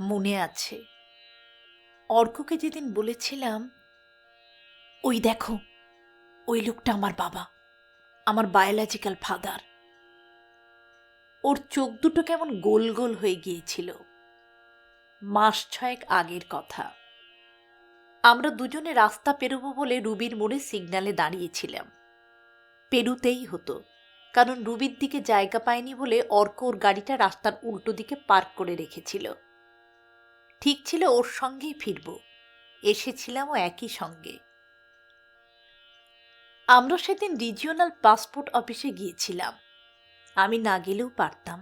মনে আছে অর্ককে যেদিন বলেছিলাম, ওই দেখো, ওই লোকটা আমার বাবা, আমার বায়োলজিক্যাল ফাদার। ওর চোখ দুটো কেমন গোল গোল হয়ে গিয়েছিল। মাস 6 আগের কথা। আমরা দুজনে রাস্তা পেরোবো বলে রুবির মোড়ে সিগন্যালে দাঁড়িয়েছিলাম। পেরুতেই হতো, কারণ রুবির দিকে জায়গা পায়নি বলে অর্ক ওর গাড়িটা রাস্তার উল্টো দিকে পার্ক করে রেখেছিল। ঠিক ছিল ওর সঙ্গেই ফিরব, এসেছিলামও একই সঙ্গে। আমরা সেদিন রিজিওনাল পাসপোর্ট অফিসে গিয়েছিলাম। আমি না গেলেও পারতাম,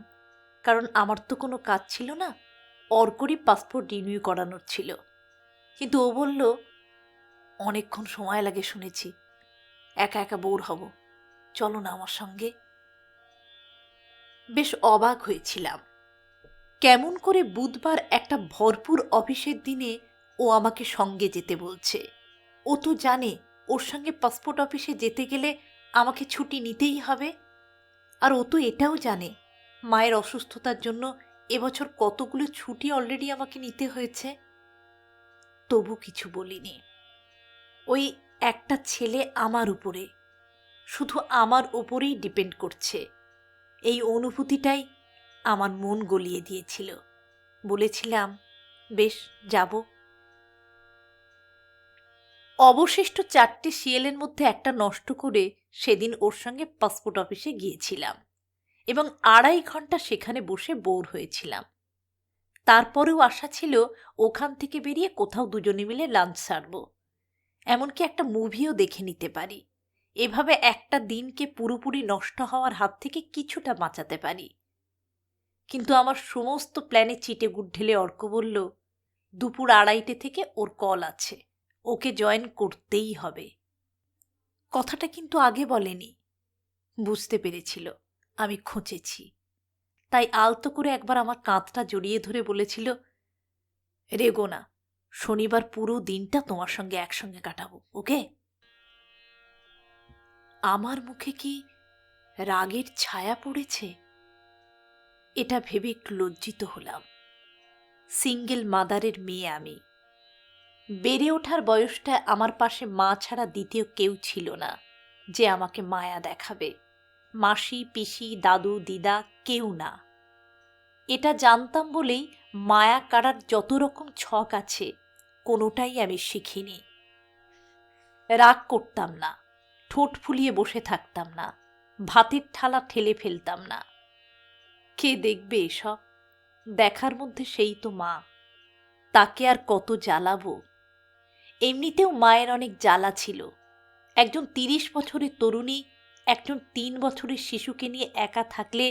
কারণ আমার তো কোনো কাজ ছিল না, অর্করই পাসপোর্ট রিনিউ করানোর ছিল। কিন্তু ও বলল, অনেকক্ষণ সময় লাগে শুনেছি, একা একা বোর হব, চলো না আমার সঙ্গে। বেশ অবাক হয়েছিলাম, কেমন করে বুধবার একটা ভরপুর অফিসের দিনে ও আমাকে সঙ্গে যেতে বলছে। ও তো জানে ওর সঙ্গে পাসপোর্ট অফিসে যেতে গেলে আমাকে ছুটি নিতেই হবে। আর ও তো এটাও জানে মায়ের অসুস্থতার জন্য এবছর কতগুলো ছুটি অলরেডি আমাকে নিতে হয়েছে। তবু কিছু বলিনি। ওই একটা ছেলে আমার উপরে, শুধু আমার ওপরেই ডিপেন্ড করছে, এই অনুভূতিটাই আমার মন গলিয়ে দিয়েছিল। বলেছিলাম, বেশ, যাব। অবশিষ্ট 4টে শিএলের মধ্যে একটা নষ্ট করে সেদিন ওর সঙ্গে পাসপোর্ট অফিসে গিয়েছিলাম এবং 2.5 ঘন্টা সেখানে বসে বোর হয়েছিলাম। তারপরেও আশা ছিল ওখান থেকে বেরিয়ে কোথাও দুজনে মিলে লাঞ্চ সারব, এমনকি একটা মুভিও দেখে নিতে পারি। এভাবে একটা দিনকে পুরোপুরি নষ্ট হওয়ার হাত থেকে কিছুটা বাঁচাতে পারি। কিন্তু আমার সমস্ত প্ল্যানে চিটেগুড় ঢেলে অর্ক বলল, দুপুর 2:30 থেকে ওর কল আছে, ওকে জয়েন করতেই হবে। কথাটা কিন্তু আগে বলেনি। বুঝতে পেরেছিল আমি খোঁচেছি, তাই আলতো করে একবার আমার কাঁধটা জড়িয়ে ধরে বলেছিল, রেগো না, শনিবার পুরো দিনটা তোমার সঙ্গে একসঙ্গে কাটাবো, ওকে? আমার মুখে কি রাগের ছায়া পড়েছে? এটা ভেবে একটু লজ্জিত হলাম। সিঙ্গেল মাদারের মেয়ে আমি। বেড়ে ওঠার বয়সটা আমার পাশে মা ছাড়া দ্বিতীয় কেউ ছিল না যে আমাকে মায়া দেখাবে। মাসি, পিসি, দাদু, দিদা কেউ না। এটা জানতাম বলেই মায়া কাড়ার যত রকম ছক আছে কোনোটাই আমি শিখিনি। রাগ করতাম না, ঠোঁট ফুলিয়ে বসে থাকতাম না, ভাতের থালা ঠেলে ফেলতাম না। কে দেখবে এসব? দেখার মধ্যে সেই তো মা, তাকে আর কত জ্বালাবো? এমনিতেও মায়ের অনেক জ্বালা ছিল। একজন 30 বছরের তরুণী একজন 3 বছরের শিশুকে নিয়ে একা থাকলে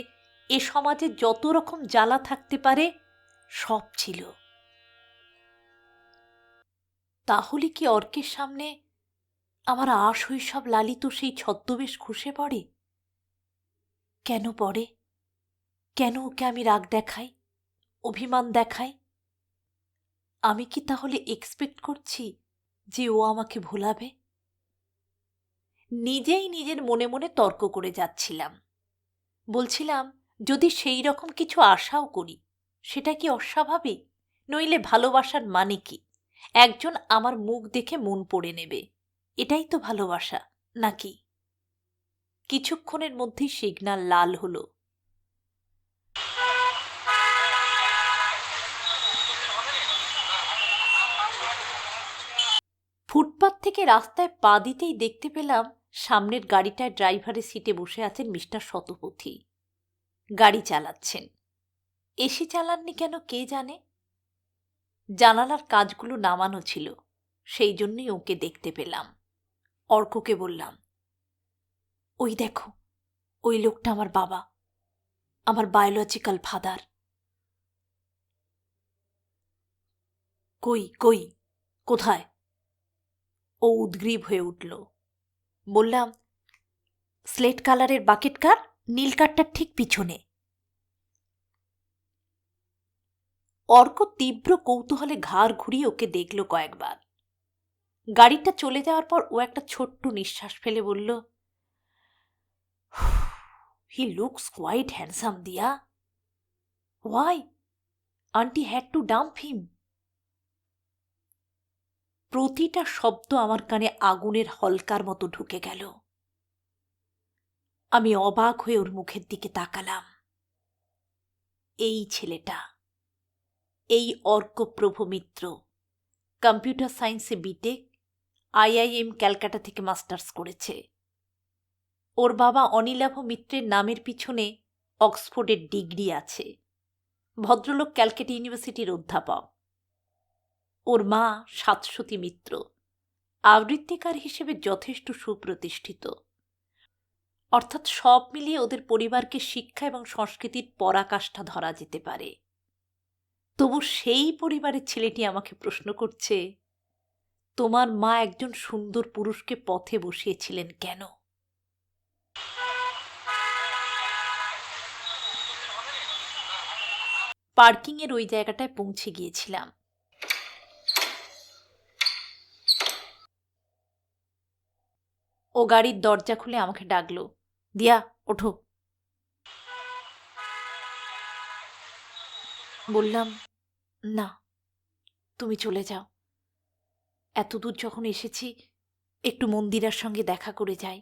এ সমাজে যত রকম জ্বালা থাকতে পারে সব ছিল। তাহলে কি অর্কের সামনে আমার আশৈশব লালিত সেই ছদ্মবেশ খসে পড়ে? কেন পড়ে? কেন ওকে আমি রাগ দেখাই, অভিমান দেখাই? আমি কি তাহলে এক্সপেক্ট করছি যে ও আমাকে ভোলাবে? নিজেই নিজের মনে মনে তর্ক করে যাচ্ছিলাম। বলছিলাম, যদি সেই রকম কিছু আশাও করি সেটা কি অস্বাভাবিক? নইলে ভালোবাসার মানে কি? একজন আমার মুখ দেখে মন পড়ে নেবে, এটাই তো ভালোবাসা নাকি? কিছুক্ষণের মধ্যেই সিগন্যাল লাল হলো। ফুটপাত থেকে রাস্তায় পা দিতেই দেখতে পেলাম সামনের গাড়িটায় ড্রাইভারের সিটে বসে আছেন মিস্টার শতপথী। গাড়ি চালাচ্ছেন। এসি চালাননি কেন কে জানে। জানালার কাজগুলো নামানো ছিল, সেই জন্যই ওকে দেখতে পেলাম। অর্ককে বললাম, ওই দেখো, ওই লোকটা আমার বাবা, আমার বায়োলজিক্যাল ফাদার। কই কই, কোথায়? ও উদ্গ্রীব হয়ে উঠল। বললাম, স্লেট কালারের বাকেট কার, নীল কারটার ঠিক পিছনে। অর্ক তীব্র কৌতূহলে ঘাড় ঘুরিয়ে ওকে দেখল কয়েকবার। গাড়িটা চলে যাওয়ার পর ও একটা ছোট্ট নিঃশ্বাস ফেলে বলল, he looks quite handsome Diya. Why? Aunty had to dump him. প্রতিটা শব্দ আমার কানে আগুনের হলকার মতো ঢুকে গেল। আমি অবাক হয়ে ওর মুখের দিকে তাকালাম। এই ছেলেটা, এই অর্কপ্রভ মিত্র, কম্পিউটার সায়েন্সে বিটেক, IIM ক্যালকাটা থেকে মাস্টার্স করেছে। ওর বাবা অনিলাভ মিত্রের নামের পিছনে অক্সফোর্ডের ডিগ্রি আছে। ভদ্রলোক ক্যালকাটা ইউনিভার্সিটির অধ্যাপক। ওর মা সাতসতী মিত্র, আবৃত্তিকার হিসেবে যথেষ্ট সুপ্রতিষ্ঠিত। অর্থাৎ সব মিলিয়ে ওদের পরিবারকে শিক্ষা এবং সংস্কৃতির পরাকাষ্ঠা ধরা যেতে পারে। তবু সেই পরিবারের ছেলেটি আমাকে প্রশ্ন করছে, তোমার মা একজন সুন্দর পুরুষকে পথে বসিয়েছিলেন কেন? পার্কিংয়ের ওই জায়গাটায় পৌঁছে গিয়েছিলাম। ও গাড়ির দরজা খুলে আমাকে ডাকলো, দিয়া ওঠো। বললাম, না, তুমি চলে যাও। এতদূর যখন এসেছি, একটু মন্দিরার সঙ্গে দেখা করে যাই।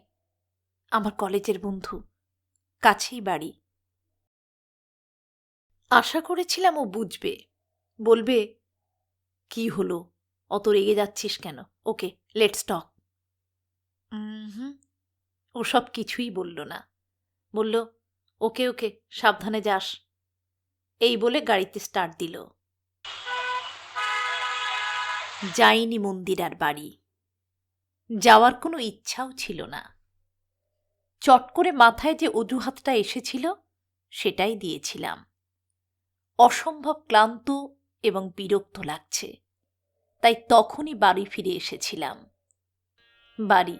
আমার কলেজের বন্ধু, কাছেই বাড়ি। আশা করেছিলাম ও বুঝবে, বলবে, কি হলো, অত রেগে যাচ্ছিস কেন, ওকে লেটস টক। হুম, ও সব কিছুই বলল না। বলল, ওকে ওকে, সাবধানে যাস। এই বলে গাড়িতে স্টার্ট দিল। যাইনি মন্দিরার বাড়ি, যাওয়ার কোনো ইচ্ছাও ছিল না। চট করে মাথায় যে অজুহাতটা এসেছিল সেটাই দিয়েছিলাম। অসম্ভব ক্লান্ত এবং বিরক্ত লাগছে, তাই তখনই বাড়ি ফিরে এসেছিলাম। বাড়ি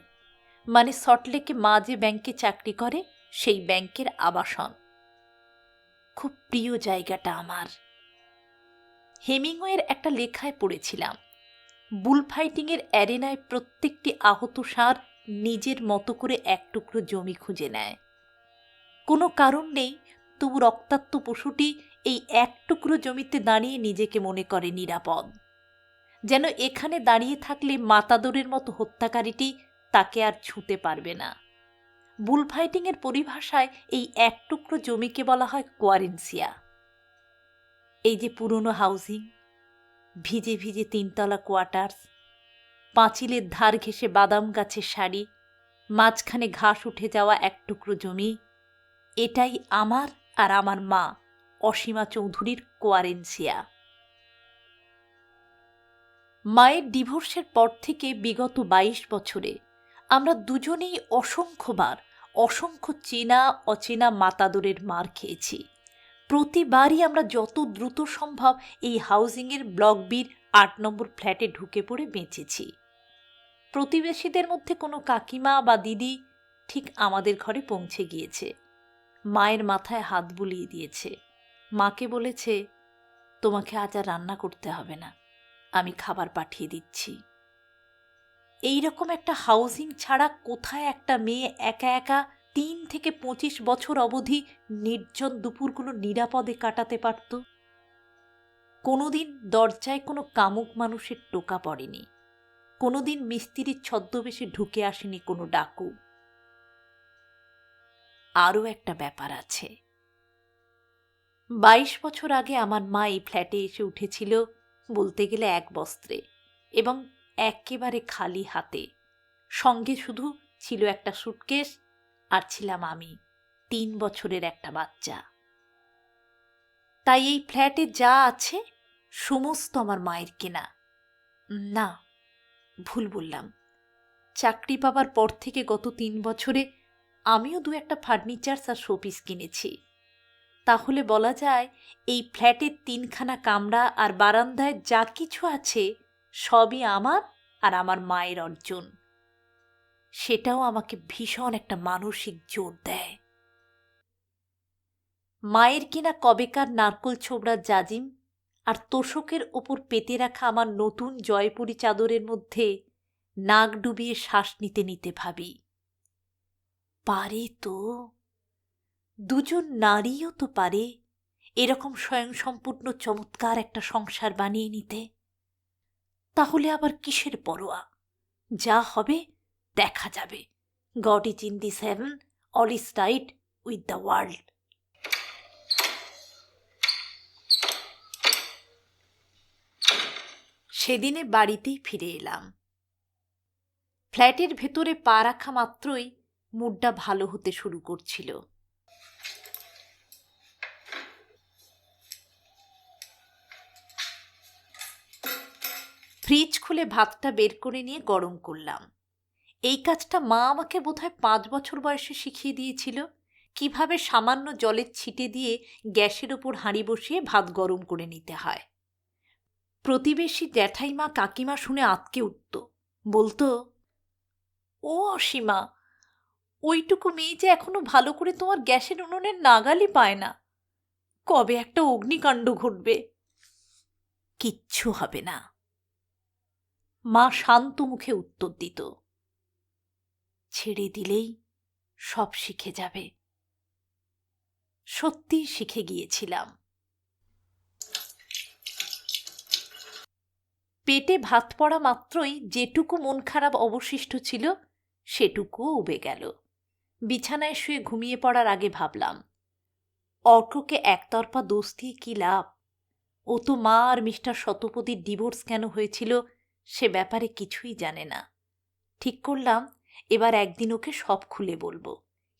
মানে সল্টলেকে মা যে ব্যাংকে চাকরি করে সেই ব্যাংকের আবাসন। খুব প্রিয় জায়গাটা আমার। হেমিংওয়ের একটা লেখায় পড়েছিলাম, বুল ফাইটিংয়ের অ্যারেনায় প্রত্যেকটি আহত ষাঁড় নিজের মতো করে এক টুকরো জমি খুঁজে নেয়। কোনো কারণ নেই, তবু রক্তাক্ত পশুটি এই এক টুকরো জমিতে দাঁড়িয়ে নিজেকে মনে করে নিরাপদ, যেন এখানে দাঁড়িয়ে থাকলে মাতাদরের মতো হত্যাকারীটি তাকে আর ছুঁতে পারবে না। বুল ফাইটিংয়ের পরিভাষায় এই এক টুকরো জমিকে বলা হয় কোয়ারেন্সিয়া। এই যে পুরনো হাউজিং, ভিজে ভিজে 3তলা কোয়ার্টার্স, পাঁচিলের ধার ঘেঁষে বাদাম গাছের সারি, মাঝখানে ঘাস উঠে যাওয়া এক টুকরো জমি, এটাই আমার আর আমার মা অসীমা চৌধুরীর কোয়ারেন্সিয়া। মায়ের ডিভোর্সের পর থেকে বিগত 22 বছরে আমরা দুজনেই অসংখ্যবার অসংখ্য চেনা অচেনা মাতাদরের মার খেয়েছি। প্রতিবারই আমরা যত দ্রুত সম্ভব এই হাউজিংয়ের ব্লক বির 8 নম্বর ফ্ল্যাটে ঢুকে পড়ে বেঁচেছি। প্রতিবেশীদের মধ্যে কোনো কাকিমা বা দিদি ঠিক আমাদের ঘরে পৌঁছে গিয়েছে, মায়ের মাথায় হাত বুলিয়ে দিয়েছে, মাকে বলেছে, তোমাকে আজ আর রান্না করতে হবে না, আমি খাবার পাঠিয়ে দিচ্ছি। এই রকম একটা হাউজিং ছাড়া কোথায় একটা মেয়ে একা একা 3 থেকে 25 বছর অবধি নির্জন দুপুরগুলো নিরাপদে কাটাতে পারত? কোনোদিন দরজায় কোনো কামুক মানুষের টোকা পড়েনি, কোনোদিন মিস্ত্রির ছদ্মবেশে ঢুকে আসেনি কোনো ডাকু। আরও একটা ব্যাপার আছে। 22 বছর আগে আমার মা এই ফ্ল্যাটে এসে উঠেছিল বলতে গেলে এক বস্ত্রে এবং একেবারে খালি হাতে। সঙ্গে শুধু ছিল একটা সুটকেস, আর ছিলাম আমি, 3 বছরের একটা বাচ্চা। তাই এই ফ্ল্যাটে যা আছে সমস্ত আমার মায়ের কেনা। না, ভুল বললাম। চাকরি পাবার পর থেকে গত 3 বছরে আমিও 2-একটা ফার্নিচারস আর শোপিস কিনেছি। তাহলে বলা যায় এই ফ্ল্যাটের 3খানা কামরা আর বারান্দায় যা কিছু আছে সবই আমার আর আমার মায়ের অর্জন। সেটাও আমাকে ভীষণ একটা মানসিক জোর দেয়। মায়ের কিনা কবেকার নারকোল ছোবড়া জাজিম আর তোষকের ওপর পেতে রাখা আমার নতুন জয়পুরি চাদরের মধ্যে নাক ডুবিয়ে শ্বাস নিতে নিতে ভাবি, পারে তো, দুজন নারীও তো পারে এরকম স্বয়ংসম্পূর্ণ চমৎকার একটা সংসার বানিয়ে নিতে, তাহলে আবার কিসের পরোয়া? যা হবে দেখা যাবে। God is in this heaven, all is right with the world. সেদিনে বাড়িতেই ফিরে এলাম। ফ্ল্যাটের ভেতরে পা রাখা মাত্রই মুডটা ভালো হতে শুরু করছিল। ফ্রিজ খুলে ভাতটা বের করে নিয়ে গরম করলাম। এই কাজটা মা আমাকে বোধহয় 5 বছর বয়সে শিখিয়ে দিয়েছিল, কিভাবে সামান্য জলের ছিটে দিয়ে গ্যাসের ওপর হাঁড়ি বসিয়ে ভাত গরম করে নিতে হয়। প্রতিবেশী জ্যাঠাইমা কাকিমা শুনে আঁতকে উঠত, বলতো, ও অসীমা, ওইটুকু মেয়ে যে এখনো ভালো করে তোমার গ্যাসের উনুনের নাগালই পায় না, কবে একটা অগ্নিকাণ্ড ঘটবে। কিচ্ছু হবে না, মা শান্ত মুখে উত্তর দিত। ছেড়ে দিলেই সব শিখে যাবে। সত্যি শিখে গিয়েছিলাম। পেটে ভাত পড়া মাত্রই যেটুকু মন খারাপ অবশিষ্ট ছিল সেটুকুও উবে গেল। বিছানায় শুয়ে ঘুমিয়ে পড়ার আগে ভাবলাম, অর্ককে একতরফা দোষ দিয়ে কি লাভ? ও তো মা আর মিস্টার শতপথীর ডিভোর্স কেন হয়েছিল সে ব্যাপারে কিছুই জানে না। ঠিক করলাম এবার একদিন ওকে সব খুলে বলবো।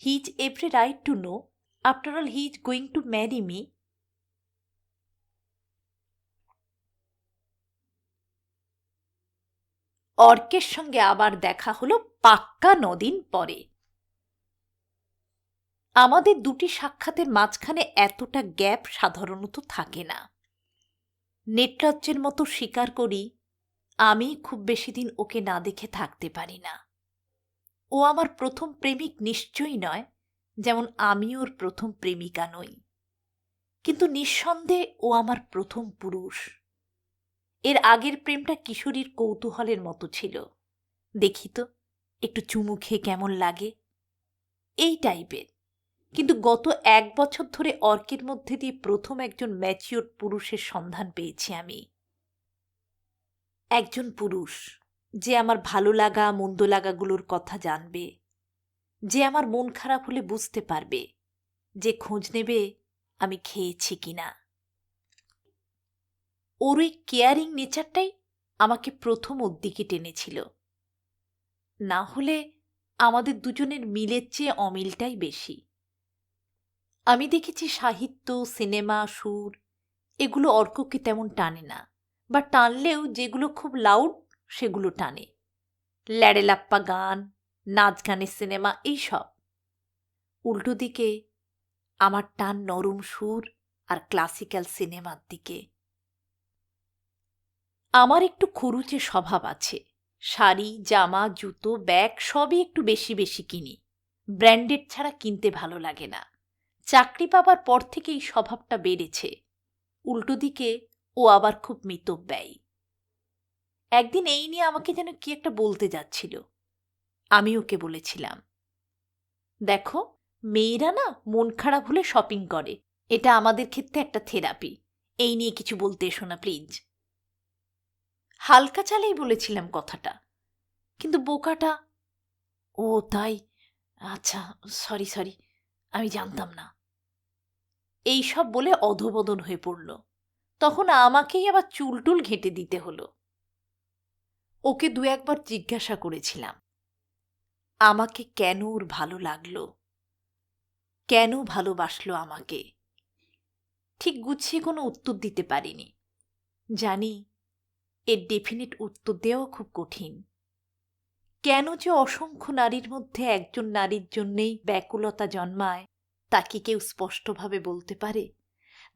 He is every right to know, after all he is going to marry me. অর্কের সঙ্গে আবার দেখা হলো পাক্কা 9 দিন পরে। আমাদের দুটি সাক্ষাতের মাঝখানে এতটা গ্যাপ সাধারণত থাকে না। নির্লজ্জের মতো স্বীকার করি, আমি খুব বেশি দিন ওকে না দেখে থাকতে পারি না। ও আমার প্রথম প্রেমিক নিশ্চয়ই নয়, যেমন আমি ওর প্রথম প্রেমিকা নই, কিন্তু নিঃসন্দেহে ও আমার প্রথম পুরুষ। এর আগের প্রেমটা কিশোরীর কৌতূহলের মতো ছিল, দেখি তো একটু চুমু খেয়ে কেমন লাগে, এই টাইপের। কিন্তু গত 1 বছর ধরে অর্কের মধ্যে দিয়ে প্রথম একজন ম্যাচিওর পুরুষের সন্ধান পেয়েছি আমি। একজন পুরুষ যে আমার ভালো লাগা মন্দ লাগাগুলোর কথা জানবে, যে আমার মন খারাপ হলে বুঝতে পারবে, যে খোঁজ নেবে আমি খেয়েছি কিনা। ওর ওই কেয়ারিং নেচারটাই আমাকে প্রথম ওর দিকে টেনেছিল। না হলে আমাদের দুজনের মিলের চেয়ে অমিলটাই বেশি। আমি দেখেছি সাহিত্য, সিনেমা, সুর এগুলো অর্ককে তেমন টানে না, বা টানলেও যেগুলো খুব লাউড সেগুলো টানে। ল্যাড়েলাপ্পা গান, নাচ গানের সিনেমা, এইসব। উল্টো দিকে আমার টান নরম সুর আর ক্লাসিক্যাল সিনেমার দিকে। আমার একটু খরুচে স্বভাব আছে। শাড়ি, জামা, জুতো, ব্যাগ সবই একটু বেশি বেশি কিনি। ব্র্যান্ডেড ছাড়া কিনতে ভালো লাগে না। চাকরি পাবার পর থেকেই স্বভাবটা বেড়েছে। উল্টো দিকে ও আবার খুব মিতব্যয়ী। একদিন এই নিয়ে আমাকে যেন কি একটা বলতে যাচ্ছিল। আমি ওকে বলেছিলাম, দেখো, মেয়েরা না মন খারাপ হলে শপিং করে, এটা আমাদের ক্ষেত্রে একটা থেরাপি, এই নিয়ে কিছু বলতে এসো না প্লিজ। হালকা চালেই বলেছিলাম কথাটা, কিন্তু বোকাটা, ও তাই, আচ্ছা, সরি, আমি জানতাম না, এই সব বলে অধোবদন হয়ে পড়ল। তখন আমাকেই আবার চুলটুল ঘেঁটে দিতে হলো। ওকে 2-1 বার জিজ্ঞাসা করেছিলাম আমাকে কেন ওর ভালো লাগলো, কেন ভালোবাসলো আমাকে। ঠিক গুছিয়ে কোনো উত্তর দিতে পারিনি। জানি এর ডেফিনিট উত্তর দেওয়া খুব কঠিন। কেন যে অসংখ্য নারীর মধ্যে একজন নারীর জন্যেই ব্যাকুলতা জন্মায় তা কি কেউ স্পষ্টভাবে বলতে পারে?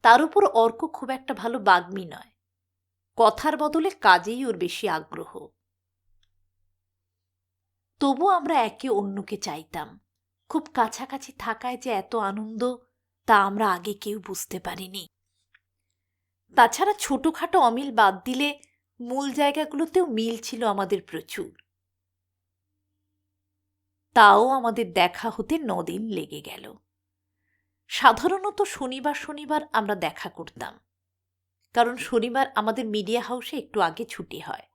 তার উপর অর্ক খুব একটা ভালো বাগ্মী নয়, কথার বদলে কাজেই ওর বেশি আগ্রহ। তবু আমরা একে অন্যকে চাইতাম। খুব কাছাকাছি থাকায় যে এত আনন্দ তা আমরা আগে কেউ বুঝতে পারিনি। তাছাড়া ছোটখাটো অমিল বাদ দিলে মূল জায়গাগুলোতেও মিল ছিল আমাদের প্রচুর। তাও আমাদের দেখা হতে 9 দিন লেগে গেল। সাধারণত শনিবার শনিবার আমরা দেখা করতাম, কারণ শনিবার আমাদের মিডিয়া হাউসে একটু আগে ছুটি হয়।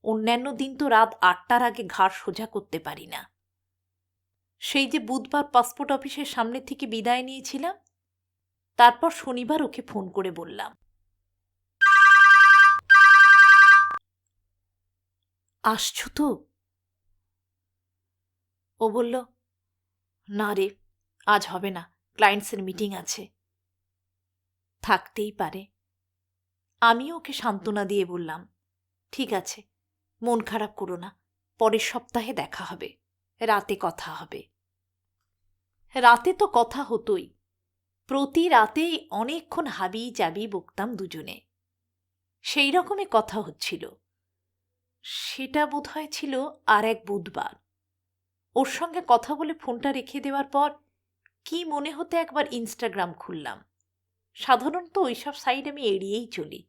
অন্যান্য দিন তো রাত ৮টার আগে ঘাড় সোজা করতে পারি না। সেই যে বুধবার পাসপোর্ট অফিসের সামনে থেকে বিদায় নিয়েছিলাম, তারপর শনিবার ওকে ফোন করে বললাম, আসছো তো? ও বলল, না রে, আজ হবে না, ক্লায়েন্টসের মিটিং আছে। থাকতেই পারে। আমি ওকে সান্ত্বনা দিয়ে বললাম, ঠিক আছে, মন খারাপ করো না, পরের সপ্তাহে দেখা হবে, রাতে কথা হবে। রাতে তো কথা হতোই, প্রতি রাতেই অনেকক্ষণ হাবি জাবি বকতাম দুজনে। সেই রকমই কথা হচ্ছিল। সেটা বোধহয় ছিল আর এক বুধবার। ওর সঙ্গে কথা বলে ফোনটা রেখে দেওয়ার পর কি মনে হতে একবার ইনস্টাগ্রাম খুললাম। সাধারণত ওইসব সাইট আমি এড়িয়েই চলি,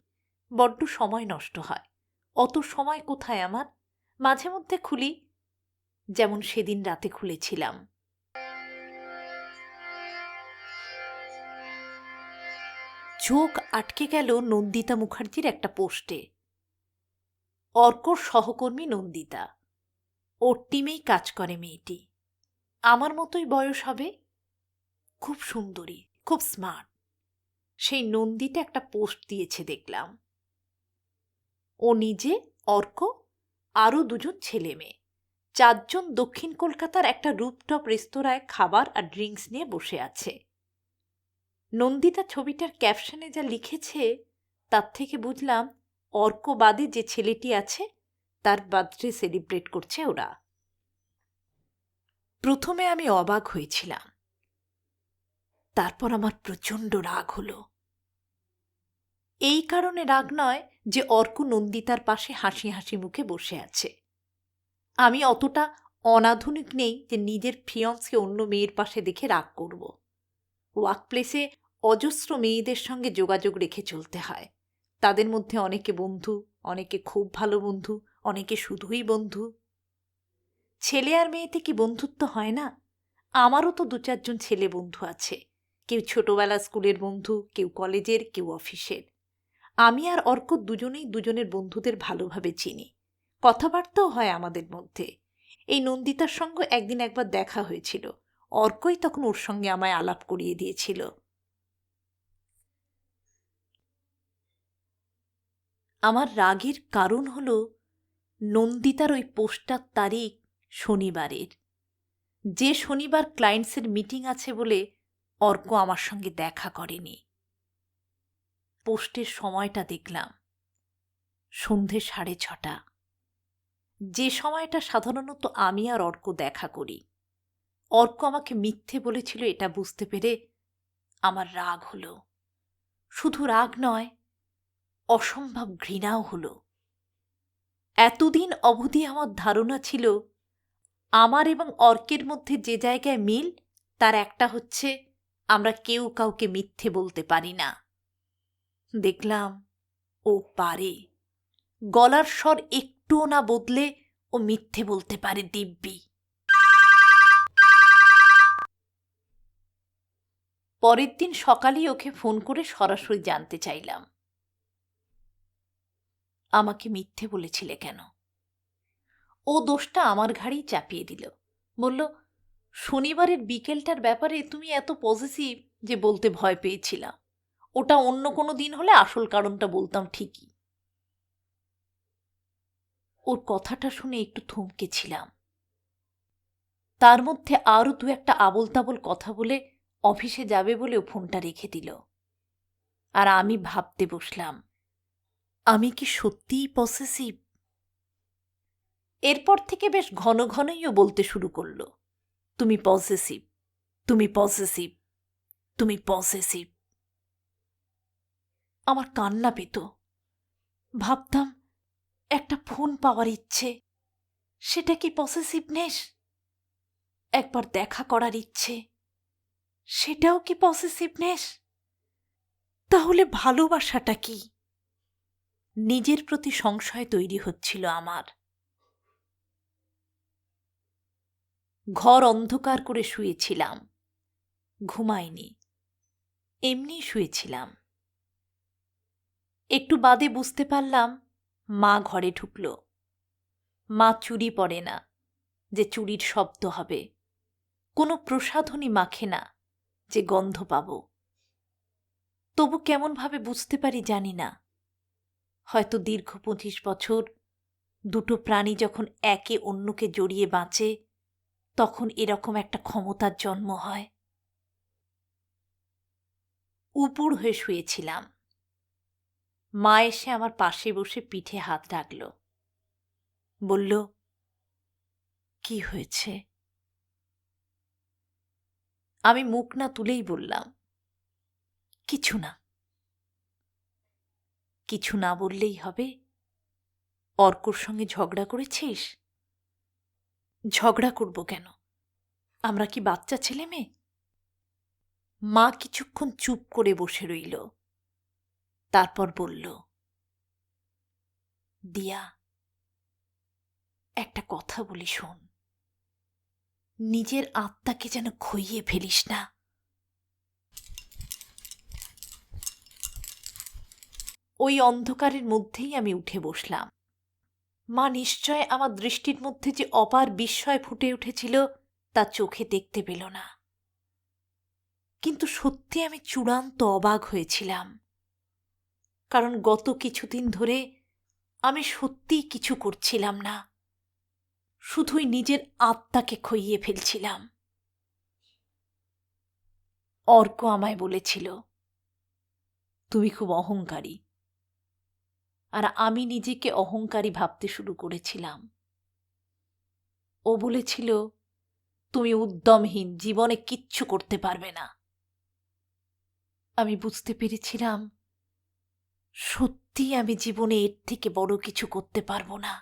বড্ড সময় নষ্ট হয়। অত সময় কোথায় আমার? মাঝে মধ্যে খুলি, যেমন সেদিন রাতে খুলেছিলাম। চোখ আটকে গেল নন্দিতা মুখার্জির একটা পোস্টে। অর্কর সহকর্মী নন্দিতা, ওর টিমেই কাজ করে মেয়েটি। আমার মতোই বয়স হবে, খুব সুন্দরী, খুব স্মার্ট। সেই নন্দিতা একটা পোস্ট দিয়েছে দেখলাম। ও নিজে, অর্ক, আরও ২জন ছেলে মেয়ে, ৪জন দক্ষিণ কলকাতার একটা রুপটপ রেস্তোরাঁয় খাবার আর ড্রিঙ্কস নিয়ে বসে আছে। নন্দিতা ছবিটার ক্যাপশনে যা লিখেছে তার থেকে বুঝলাম অর্ক বাদে যে ছেলেটি আছে তার বার্থডে সেলিব্রেট করছে ওরা। প্রথমে আমি অবাক হয়েছিলাম, তারপর আমার প্রচণ্ড রাগ হলো। এই কারণে রাগ নয় যে অর্ক নন্দিতার পাশে হাসি হাসি মুখে বসে আছে। আমি অতটা অনাধুনিক নেই যে নিজের ফিয়ন্সকে অন্য মেয়ের পাশে দেখে রাগ করব। ওয়ার্কপ্লেসে অজস্র মেয়েদের সঙ্গে যোগাযোগ রেখে চলতে হয়। তাদের মধ্যে অনেকে বন্ধু, অনেকে খুব ভালো বন্ধু, অনেকে শুধুই বন্ধু। ছেলে আর মেয়েতে কি বন্ধুত্ব হয় না? আমারও তো ২-৪জন ছেলে বন্ধু আছে, কেউ ছোটবেলা স্কুলের বন্ধু, কেউ কলেজের, কেউ অফিসের। আমি আর অর্ক দুজনেই দুজনের বন্ধুদের ভালোভাবে চিনি, কথাবার্তাও হয় আমাদের মধ্যে। এই নন্দিতার সঙ্গে একদিন একবার দেখা হয়েছিল, অর্কই তখন ওর সঙ্গে আমায় আলাপ করিয়ে দিয়েছিল। আমার রাগের কারণ হল নন্দিতার ওই পোস্টার তারিখ শনিবারের, যে শনিবার ক্লায়েন্টসের মিটিং আছে বলে অর্ক আমার সঙ্গে দেখা করেনি। পোস্টের সময়টা দেখলাম, সন্ধে 6:30, যে সময়টা সাধারণত আমি আর অর্ক দেখা করি। অর্ক আমাকে মিথ্যে বলেছিল এটা বুঝতে পেরে আমার রাগ হলো। শুধু রাগ নয়, অসম্ভব ঘৃণাও হলো। এতদিন অবধি আমার ধারণা ছিল আমার এবং অর্কের মধ্যে যে জায়গায় মিল, তার একটা হচ্ছে আমরা কেউ কাউকে মিথ্যে বলতে পারি না। দেখলাম ও পারে। গলার স্বর একটুও না বদলে ও মিথ্যে বলতে পারে দিব্যি। পরের দিন সকালেই ওকে ফোন করে সরাসরি জানতে চাইলাম, আমাকে মিথ্যে বলেছিলে কেন? ও দোষটা আমার ঘাড়েই চাপিয়ে দিল। বলল, শনিবারের বিকেলটার ব্যাপারে তুমি এত পজিটিভ যে বলতে ভয় পেয়েছিলাম। ওটা অন্য কোনো দিন হলে আসল কারণটা বলতাম ঠিকই। ওর কথাটা শুনে একটু থমকেছিলাম। তার মধ্যে আরও ২-১টা আবোল তাবোল কথা বলে অফিসে যাবে বলে ও ফোনটা রেখে দিল। আর আমি ভাবতে বসলাম, আমি কি সত্যিই পসেসিভ? এরপর থেকে বেশ ঘন ঘনই ও বলতে শুরু করলো, তুমি পসেসিভ, তুমি পসেসিভ, তুমি পসেসিভ। আমার কান্না পেত। ভাবতাম, একটা ফোন পাওয়ার ইচ্ছে, সেটা কি পসেসিভনেস? একবার দেখা করার ইচ্ছে, সেটাও কি পসেসিভনেস? তাহলে ভালোবাসাটা কি? নিজের প্রতি সংশয় তৈরি হচ্ছিল আমার। ঘর অন্ধকার করে শুয়েছিলাম, ঘুমাইনি। এমনি শুয়েছিলাম। একটু বাদে বুঝতে পারলাম মা ঘরে ঢুকল। মা চুড়ি পরে না যে চুড়ির শব্দ হবে, কোনো প্রসাধনী মাখে না যে গন্ধ পাব। তবু কেমনভাবে বুঝতে পারি জানি না, হয়তো দীর্ঘ 25 বছর দুটো প্রাণী যখন একে অন্যকে জড়িয়ে বাঁচে তখন এরকম একটা ক্ষমতার জন্ম হয়। উপুড় হয়ে শুয়েছিলাম। মা এসে আমার পাশে বসে পিঠে হাত রাখল, বলল, কি হয়েছে? আমি মুখ না তুলেই বললাম, কিছু না। কিছু না বললেই হবে? অর্কর সঙ্গে ঝগড়া করেছিস? ঝগড়া করব কেন? আমরা কি বাচ্চা ছেলে মেয়ে? মা কিছুক্ষণ চুপ করে বসে রইল, তারপর বলল, দিয়া, একটা কথা বলি শোন, নিজের আত্মাকে যেন খইয়ে ফেলিস না। ওই অন্ধকারের মধ্যেই আমি উঠে বসলাম। মা নিশ্চয় আমার দৃষ্টির মধ্যে যে অপার বিস্ময় ফুটে উঠেছিল তা চোখে দেখতে পেল না, কিন্তু সত্যি আমি চূড়ান্ত অবাক হয়েছিলাম, কারণ গত কিছুদিন ধরে আমি সত্যিই কিছু করছিলাম না, শুধুই নিজের আত্মাকে খইয়ে ফেলছিলাম। অর্ক আমায় বলেছিল, তুমি খুব অহংকারী, আর আমি নিজেকে অহংকারী ভাবতে শুরু করেছিলাম। ও বলেছিল, তুমি উদ্যমহীন, জীবনে কিচ্ছু করতে পারবে না। আমি বুঝতে পেরেছিলাম সত্যি আমি জীবনে এর থেকে বড় কিছু করতে পারবো না।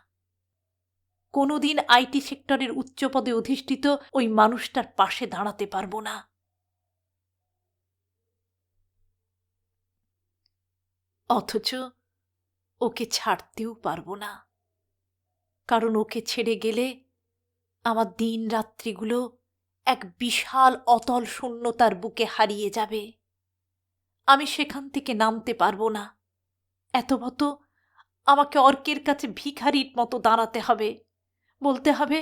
কোনোদিন আইটি সেক্টরের উচ্চ পদে অধিষ্ঠিত ওই মানুষটার পাশে দাঁড়াতে পারবো না। অথচ ওকে ছাড়তেও পারবো না, কারণ ওকে ছেড়ে গেলে আমার দিন রাত্রিগুলো এক বিশাল অতল শূন্যতার বুকে হারিয়ে যাবে। আমি সেখান থেকে নামতে পারবো না। এতবত আমাকে অর্কের কাছে ভিখারির মতো দাঁড়াতে হবে, বলতে হবে,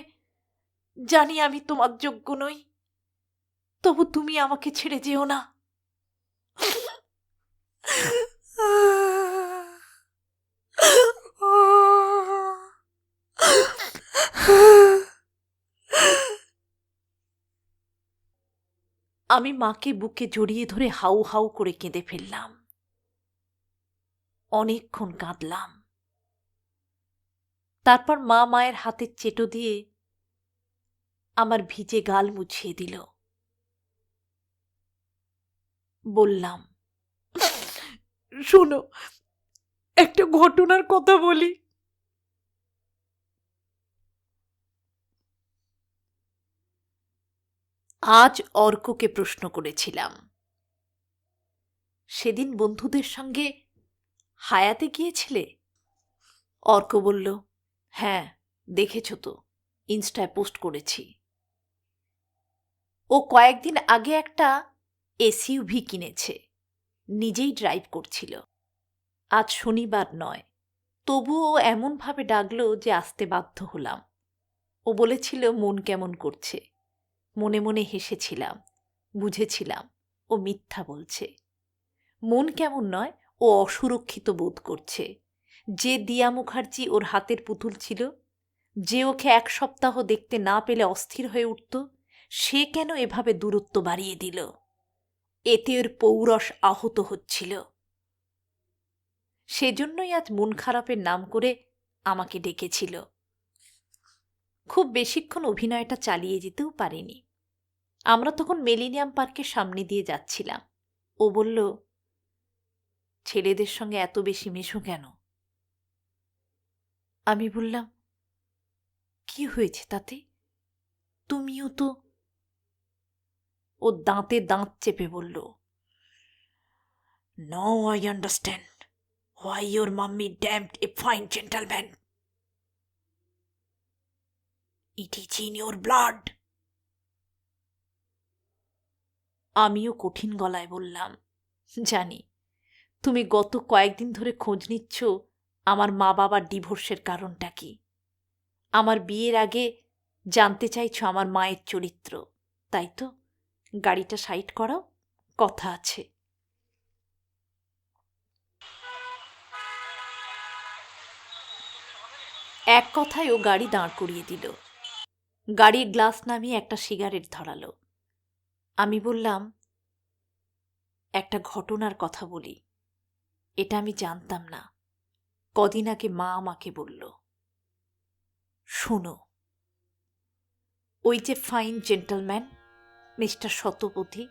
জানি আমি তোমার যোগ্য নই, তবু তুমি আমাকে ছেড়ে যেও না। আমি মাকে বুকে জড়িয়ে ধরে হাউ হাউ করে কেঁদে ফেললাম। অনেকক্ষণ কাঁদলাম। তারপর মা মায়ের হাতের চেটো দিয়ে আমার ভিজে গাল মুছিয়ে দিল। বললাম, শোনো, একটা ঘটনার কথা বলি। আজ অর্ককে প্রশ্ন করেছিলাম, সেদিন বন্ধুদের সঙ্গে হায়াতে গিয়েছিলে? অর্ক বলল, হ্যাঁ, দেখেছ তো, ইনস্টায় পোস্ট করেছি। ও কয়েকদিন আগে একটা এসইউভি কিনেছে, নিজেই ড্রাইভ করছিল। আজ শনিবার নয়, তবুও এমনভাবে ডাকল যে আসতে বাধ্য হলাম। ও বলেছিল মন কেমন করছে। মনে মনে হেসেছিলাম, বুঝেছিলাম ও মিথ্যা বলছে। মন কেমন নয়, ও অসুরক্ষিত বোধ করছে। যে দিয়া মুখার্জি ওর হাতের পুতুল ছিল, যে ওকে 1 সপ্তাহ দেখতে না পেলে অস্থির হয়ে উঠত, সে কেন এভাবে দূরত্ব বাড়িয়ে দিল? এতে ওর পৌরস আহত হচ্ছিল। সেজন্যই আজ মন খারাপের নাম করে আমাকে ডেকেছিল। খুব বেশিক্ষণ অভিনয়টা চালিয়ে যেতেও পারিনি। আমরা তখন মিলেনিয়াম পার্কের সামনে দিয়ে যাচ্ছিলাম। ও বলল, ছেলেদের সঙ্গে এত বেশি মেশো কেন? আমি বললাম, কি হয়েছে তাতে? তুমিও তো। ও দাঁতে দাঁত চেপে বলল, now I understand why your mummy damned a fine gentleman. It is in your blood. আমিও কঠিন গলায় বললাম, জানি তুমি গত কয়েকদিন ধরে খোঁজ নিচ্ছ আমার মা বাবার ডিভোর্সের কারণটা কি। আমার বিয়ের আগে জানতে চাইছো আমার মায়ের চরিত্র, তাই তো? গাড়িটা সাইড করাও, কথা আছে। এক কথায় ও গাড়ি দাঁড় করিয়ে দিল। গাড়ির গ্লাস নামিয়ে একটা সিগারেট ধরালো। আমি বললাম, একটা ঘটনার কথা বলি। এটা আমি জানতাম না, কদিন আগে মা আমাকে বলল। শোনো, ওই যে ফাইন জেন্টলম্যান মিস্টার শতপথী,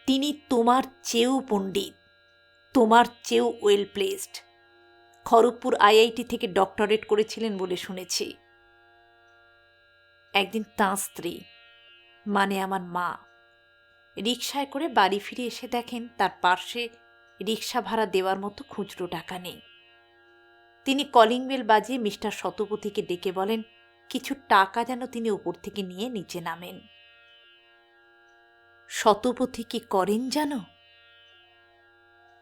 তিনি তোমার চেয়েও পণ্ডিত, তোমার চেয়েও ওয়েল প্লেসড। খড়গপুর আইআইটি থেকে ডক্টরেট করেছিলেন বলে শুনেছি। একদিন তাঁর স্ত্রী, মানে আমার মা, রিকশায় করে বাড়ি ফিরে এসে দেখেন তার পার্শ্বে রিকশা ভাড়া দেওয়ার মতো খুচরো টাকা নেই। তিনি কলিং বেল বাজিয়ে মিস্টার শতপথীকে ডেকে বলেন কিছু টাকা যেন তিনি ওপর থেকে নিয়ে নিচে নামেন। শতপথী কি করেন জানো?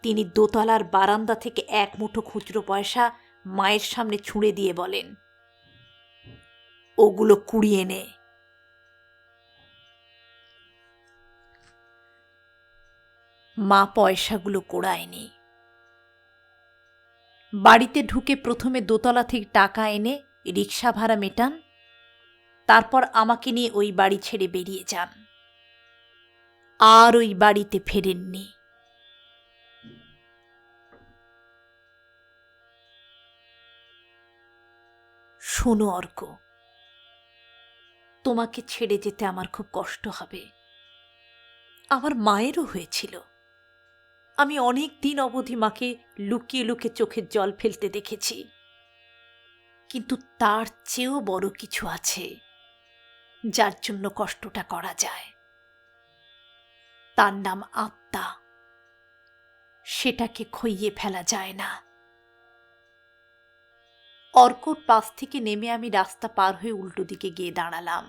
তিনি দোতলার বারান্দা থেকে এক মুঠো খুচরো পয়সা মায়ের সামনে ছুঁড়ে দিয়ে বলেন, ওগুলো কুড়িয়ে নে। মা পয়সাগুলো কোড়ায়নি। বাড়িতে ঢুকে প্রথমে দোতলা থেকে টাকা এনে রিকশা ভাড়া মেটান, তারপর আমাকে নিয়ে ওই বাড়ি ছেড়ে বেরিয়ে যান। আর ওই বাড়িতে ফেরেননি। শোনো অর্ক, তোমাকে ছেড়ে যেতে আমার খুব কষ্ট হবে। আমার মায়েরও হয়েছিল। আমি অনেক দিন অবধি মাকে লুকিয়ে লুকিয়ে চোখের জল ফেলতে দেখেছি। কিন্তু তার চেয়েও বড় কিছু আছে যার জন্য কষ্টটা করা যায়। তার নাম আত্মা। সেটাকে খইয়ে ফেলা যায় না। অর্কর পাশ থেকে নেমে আমি রাস্তা পার হয়ে উল্টো দিকে গিয়ে দাঁড়ালাম।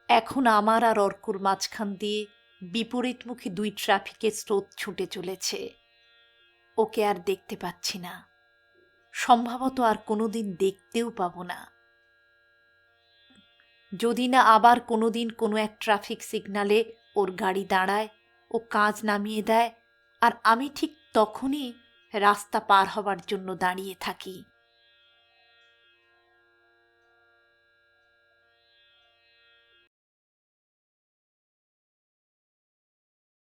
এখন আমার আর অর্কর মাঝখান দিয়ে বিপরীতমুখী দুই ট্রাফিকের স্রোত ছুটে চলেছে। ওকে আর দেখতে পাচ্ছি না, সম্ভবত আর কোনোদিন দেখতেও পাবো না। যদি না আবার কোনোদিন কোনো এক ট্রাফিক সিগন্যালে ওর গাড়ি দাঁড়ায়, ও কাঁচ নামিয়ে দেয়, আর আমি ঠিক তখনই রাস্তা পার হবার জন্য দাঁড়িয়ে থাকি।